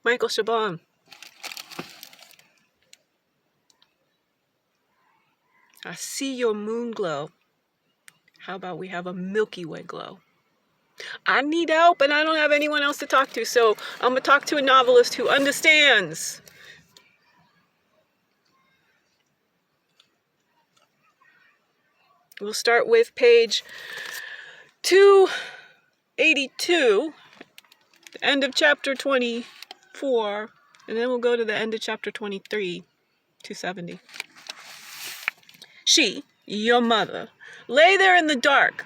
Michael Chabon. I see your moon glow. How about we have a Milky Way glow? I need help and I don't have anyone else to talk to, so I'm going to talk to a novelist who understands. We'll start with page 282, the end of chapter 24, and then we'll go to the end of chapter 23, 270. She, your mother, lay there in the dark,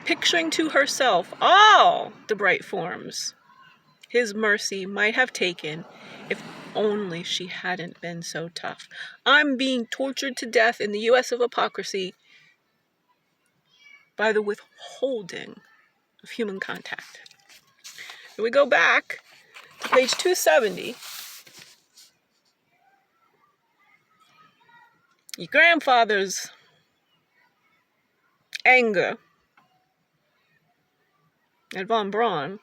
picturing to herself all the bright forms his mercy might have taken if only she hadn't been so tough. I'm being tortured to death in the U.S. of hypocrisy by the withholding of human contact. And we go back to page 270. Your grandfather's anger at von Braun,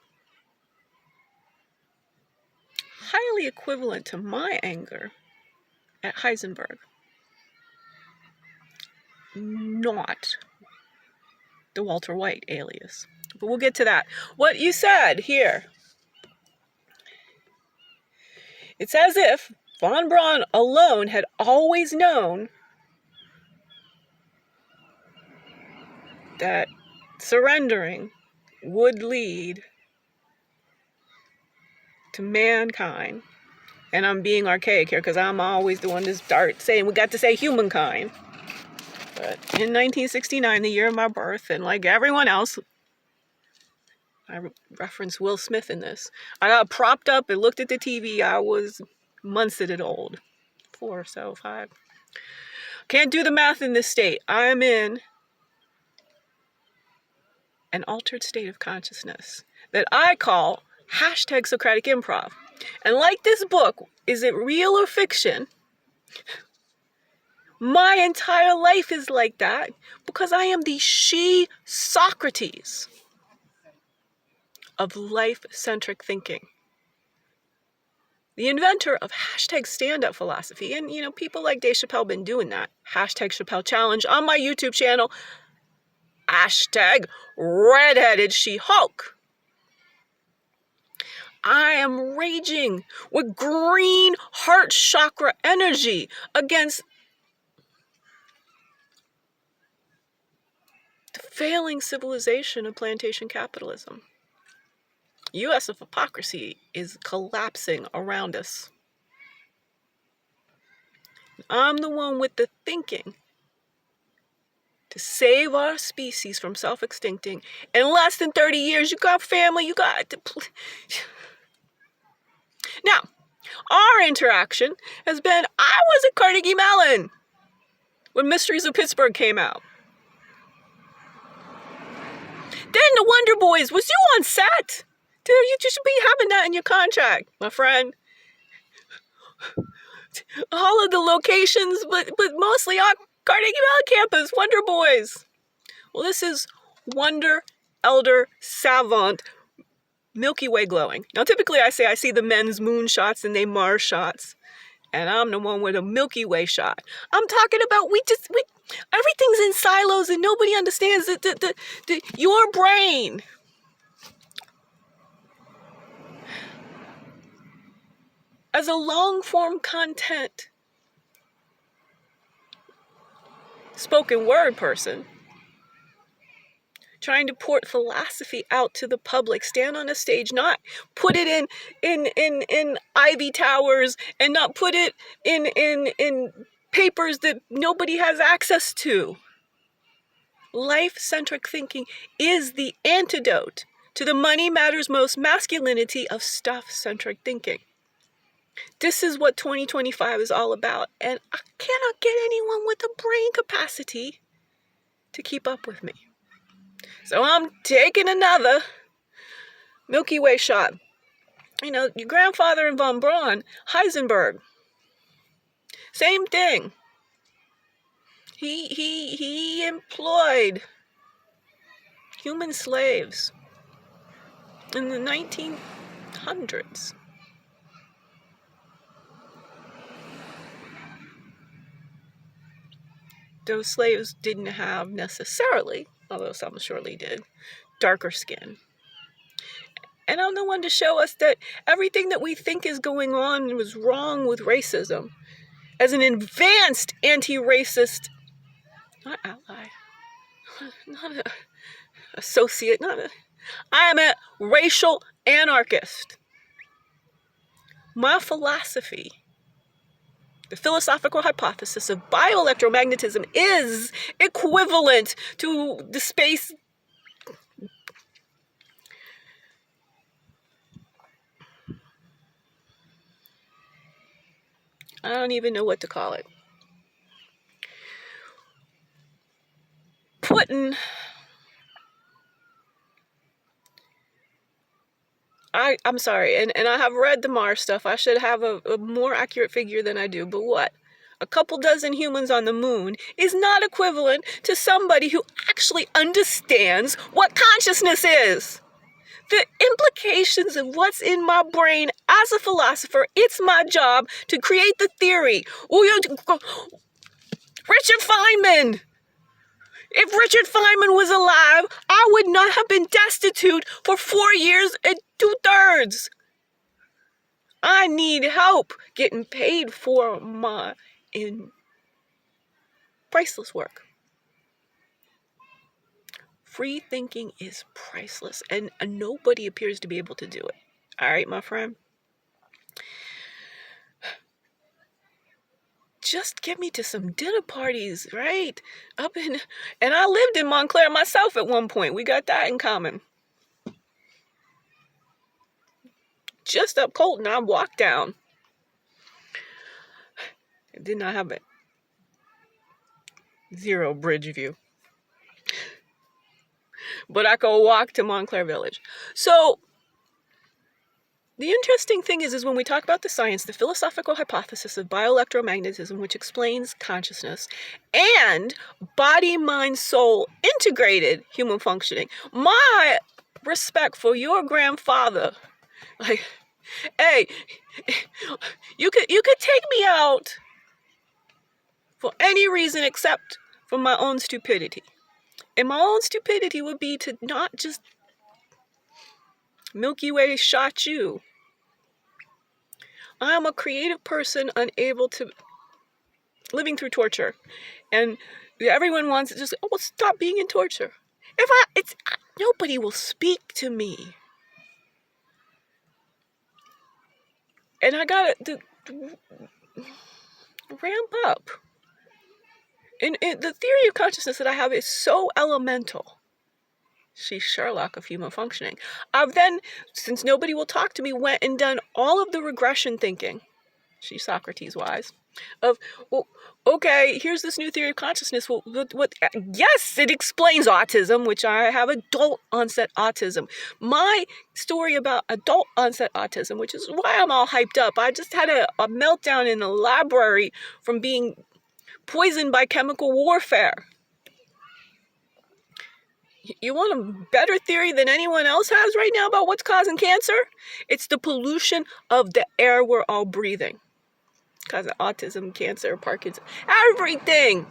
highly equivalent to my anger at Heisenberg. Not the Walter White alias. But we'll get to that. What you said here. It's as if von Braun alone had always known that surrendering would lead to mankind. And I'm being archaic here because I'm always the one to start saying we got to say humankind. But in 1969, the year of my birth, and like everyone else, I reference Will Smith in this, I got propped up and looked at the TV. I was months at it old. 4, so 5. Can't do the math in this state. I'm in an altered state of consciousness that I call hashtag Socratic improv. And like this book, is it real or fiction? My entire life is like that because I am the she-Socrates of life-centric thinking. The inventor of hashtag stand-up philosophy. And, you know, people like Dave Chappelle been doing that. Hashtag Chappelle Challenge on my YouTube channel. Hashtag redheaded She-Hulk. I am raging with green heart chakra energy against the failing civilization of plantation capitalism. U.S. of hypocrisy is collapsing around us. I'm the one with the thinking to save our species from self-extincting. In less than 30 years, you got family, you got... Now, our interaction has been, I was at Carnegie Mellon when Mysteries of Pittsburgh came out. Then the Wonder Boys, was you on set? Dude, you should be having that in your contract, my friend. All of the locations, but mostly on Carnegie Mellon campus, Wonder Boys. Well, this is Wonder Elder Savant Milky Way glowing. Now, typically I say I see the men's moon shots and they Mars shots. And I'm the one with a Milky Way shot. I'm talking about everything's in silos and nobody understands your brain. As a long-form content spoken word person, trying to port philosophy out to the public, stand on a stage, not put it in ivy towers and not put it in papers that nobody has access to. Life-centric thinking is the antidote to the money matters most masculinity of stuff-centric thinking. This is what 2025 is all about, and I cannot get anyone with the brain capacity to keep up with me. So I'm taking another Milky Way shot. You know, your grandfather and von Braun, Heisenberg, same thing. He employed human slaves in the 1900s. those slaves didn't have necessarily, although some surely did, darker skin. And I'm the one to show us that everything that we think is going on was wrong with racism. As an advanced anti-racist, not ally, not an associate, I am a racial anarchist. My philosophy, the philosophical hypothesis of bioelectromagnetism, is equivalent to the space. I don't even know what to call it. I'm sorry, and I have read the Mars stuff. I should have a more accurate figure than I do, but what? A couple dozen humans on the moon is not equivalent to somebody who actually understands what consciousness is. The implications of what's in my brain as a philosopher, it's my job to create the theory. Richard Feynman! If Richard Feynman was alive, I would not have been destitute for 4 years and 2/3. I need help getting paid for my priceless work. Free thinking is priceless, and nobody appears to be able to do it. All right, my friend? Just get me to some dinner parties, right? And I lived in Montclair myself at one point. We got that in common. Just up Colton, I walked down. I did not have it. Zero bridge view. But I could walk to Montclair Village. So, the interesting thing is when we talk about the science, the philosophical hypothesis of bioelectromagnetism, which explains consciousness, and body, mind, soul integrated human functioning. My respect for your grandfather, like, hey, you could take me out for any reason except for my own stupidity. And my own stupidity would be to not just MilkyWayShot you. I am a creative person unable to, living through torture. And everyone wants to just, stop being in torture. Nobody will speak to me. And I gotta ramp up. And the theory of consciousness that I have is so elemental. She's Sherlock of human functioning. I've then, since nobody will talk to me, went and done all of the regression thinking. She's Socrates wise. Of, okay, here's this new theory of consciousness. Yes, it explains autism, which I have adult onset autism. My story about adult onset autism, which is why I'm all hyped up. I just had a meltdown in the library from being poisoned by chemical warfare. You want a better theory than anyone else has right now about what's causing cancer? It's the pollution of the air we're all breathing. Causing autism, cancer, Parkinson's, everything.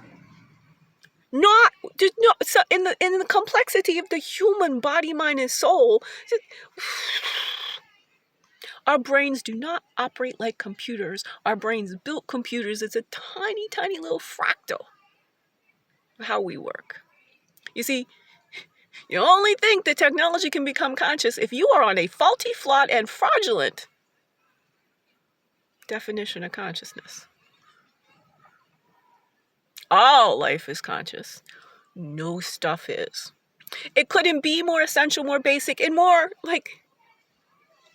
So in the complexity of the human body, mind, and soul, our brains do not operate like computers. Our brains built computers. It's a tiny, tiny little fractal of how we work. You see, you only think that technology can become conscious if you are on a faulty, flawed, and fraudulent definition of consciousness. All life is conscious. No stuff is. It couldn't be more essential, more basic, and more,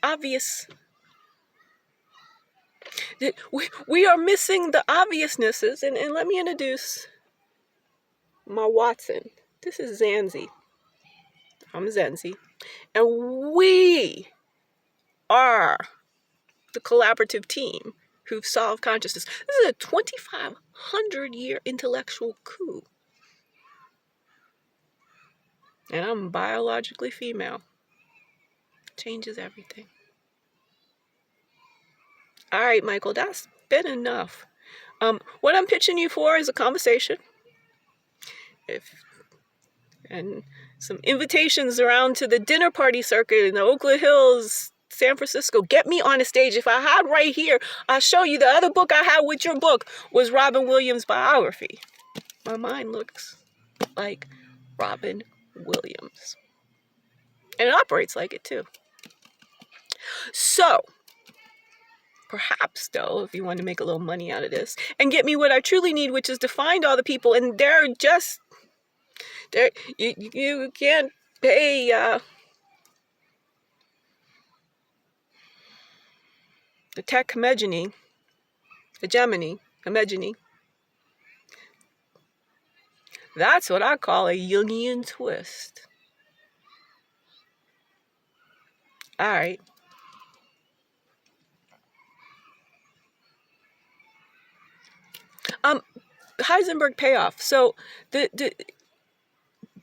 obvious. We are missing the obviousnesses, and let me introduce my Watson. This is Zenzi. I'm Zenzi. And we are the collaborative team who've solved consciousness. This is a 2,500-year intellectual coup. And I'm biologically female. Changes everything. All right, Michael, that's been enough. What I'm pitching you for is a conversation. And some invitations around to the dinner party circuit in the Oakland Hills, San Francisco. Get me on a stage. If I had right here, I'll show you. The other book I had with your book was Robin Williams' biography. My mind looks like Robin Williams. And it operates like it too. So, perhaps though, if you want to make a little money out of this and get me what I truly need, which is to find all the people, and you can't pay the tech hegemony. That's what I call a Jungian twist. All right. Heisenberg payoff. So the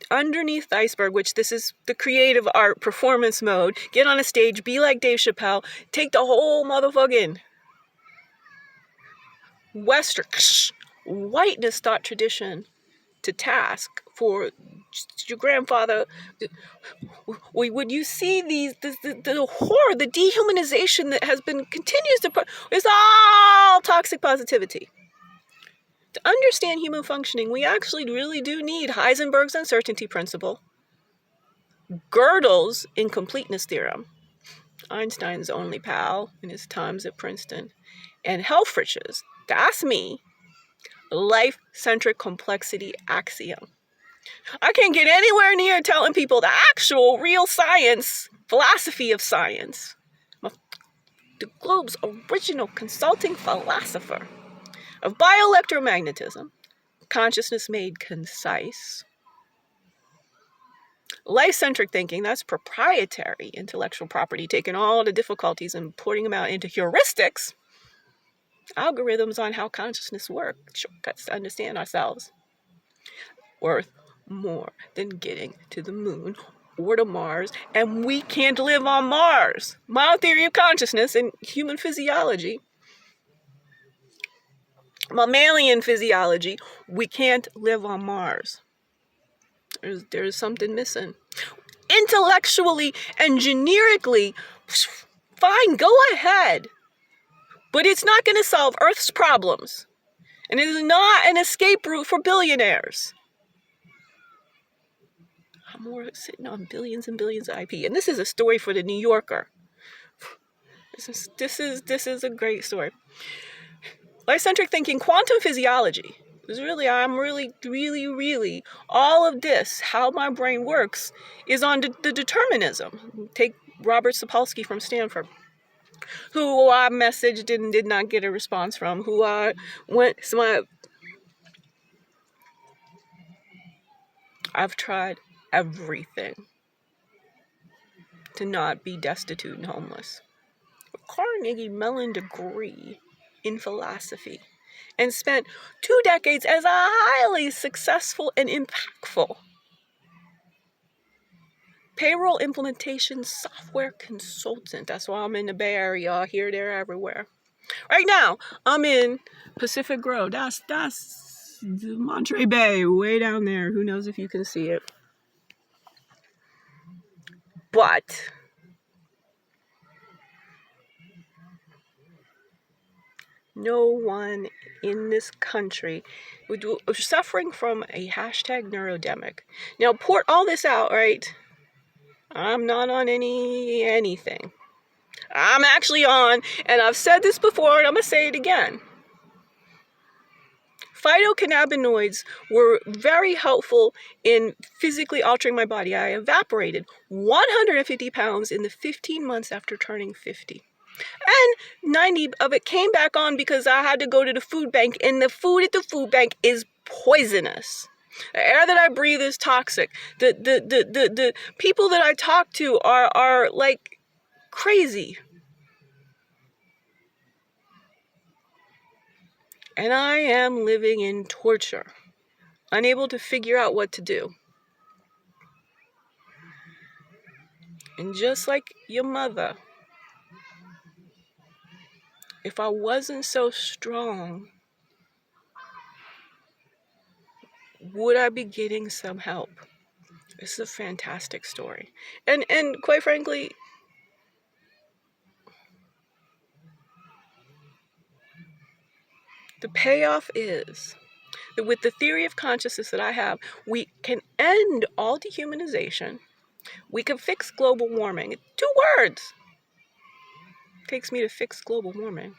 underneath the iceberg, which this is the creative art performance mode, get on a stage, be like Dave Chappelle, take the whole motherfucking Western whiteness thought tradition to task for your grandfather. Would you see the horror, the dehumanization that has been continues to put, it's all toxic positivity. To understand human functioning, we actually really do need Heisenberg's uncertainty principle, Gödel's incompleteness theorem, Einstein's only pal in his times at Princeton, and Helfrich's, that's me, life-centric complexity axiom. I can't get anywhere near telling people the actual real science, philosophy of science. The globe's original consulting philosopher of bioelectromagnetism, consciousness made concise. Life-centric thinking, that's proprietary intellectual property, taking all the difficulties and putting them out into heuristics, algorithms on how consciousness works, shortcuts to understand ourselves. Worth more than getting to the moon or to Mars, and we can't live on Mars. My theory of consciousness and human physiology, mammalian physiology, we can't live on Mars. There's something missing. Intellectually and generically, fine, go ahead. But it's not going to solve Earth's problems. And it is not an escape route for billionaires. We're sitting on billions and billions of IP. And this is a story for the New Yorker. This is a great story. Life-centric thinking, quantum physiology. I'm really, all of this, how my brain works, is on the determinism. Take Robert Sapolsky from Stanford, who I messaged and did not get a response from, who I I've tried everything to not be destitute and homeless. A Carnegie Mellon degree in philosophy, and spent 2 decades as a highly successful and impactful payroll implementation software consultant. That's why I'm in the Bay Area, here, there, everywhere. Right now, I'm in Pacific Grove. That's Monterey Bay, way down there. Who knows if you can see it. But no one in this country was suffering from a hashtag neurodemic. Now, port all this out, right? I'm not on anything. I'm actually on, and I've said this before, and I'm going to say it again. Phytocannabinoids were very helpful in physically altering my body. I evaporated 150 pounds in the 15 months after turning 50. And 90 of it came back on because I had to go to the food bank, and the food at the food bank is poisonous. The air that I breathe is toxic. The people that I talk to are like crazy. And I am living in torture, unable to figure out what to do. And just like your mother, if I wasn't so strong, would I be getting some help? This is a fantastic story. And quite frankly, the payoff is that with the theory of consciousness that I have, we can end all dehumanization. We can fix global warming. 2 words takes me to fix global warming.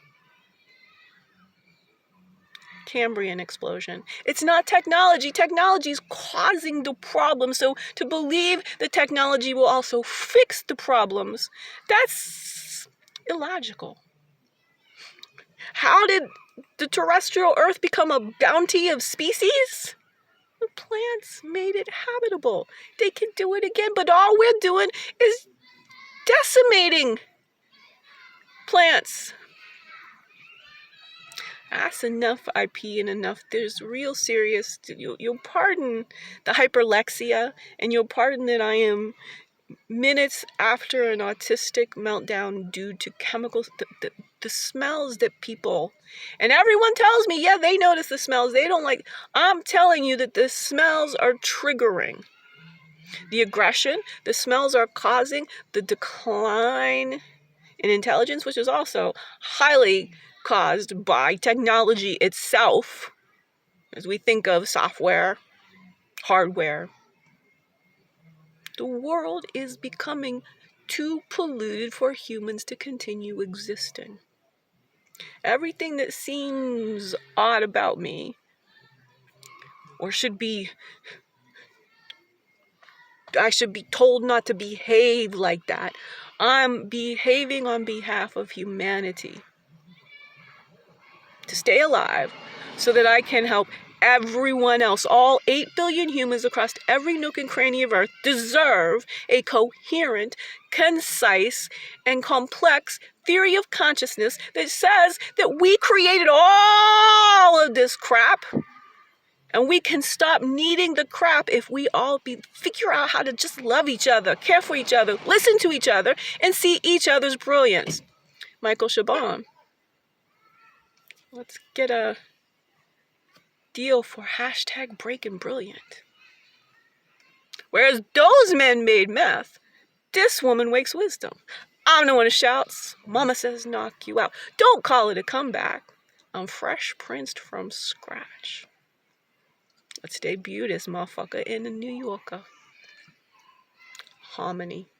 Cambrian explosion. It's not technology. Technology is causing the problem. So to believe that technology will also fix the problems, that's illogical. How did the terrestrial Earth become a bounty of species? The plants made it habitable. They can do it again, but all we're doing is decimating plants. That's enough IP and enough. There's real serious. You'll pardon the hyperlexia, and you'll pardon that I am minutes after an autistic meltdown due to chemicals, the smells that people, and everyone tells me, yeah, they notice the smells. They don't like. I'm telling you that the smells are triggering the aggression. The smells are causing the decline in intelligence, which is also highly caused by technology itself, as we think of software, hardware. The world is becoming too polluted for humans to continue existing. Everything that seems odd about me, or I should be told not to behave like that, I'm behaving on behalf of humanity to stay alive so that I can help everyone else. All 8 billion humans across every nook and cranny of Earth deserve a coherent, concise, and complex theory of consciousness that says that we created all of this crap, and we can stop needing the crap if we all figure out how to just love each other, care for each other, listen to each other, and see each other's brilliance. Michael Chabon. Let's get a deal for hashtag breaking brilliant. Whereas those men made meth, this woman wakes wisdom. I'm the one who shouts, mama says knock you out. Don't call it a comeback. I'm fresh princed from scratch. Let's debut this motherfucker in the New Yorker. Harmony.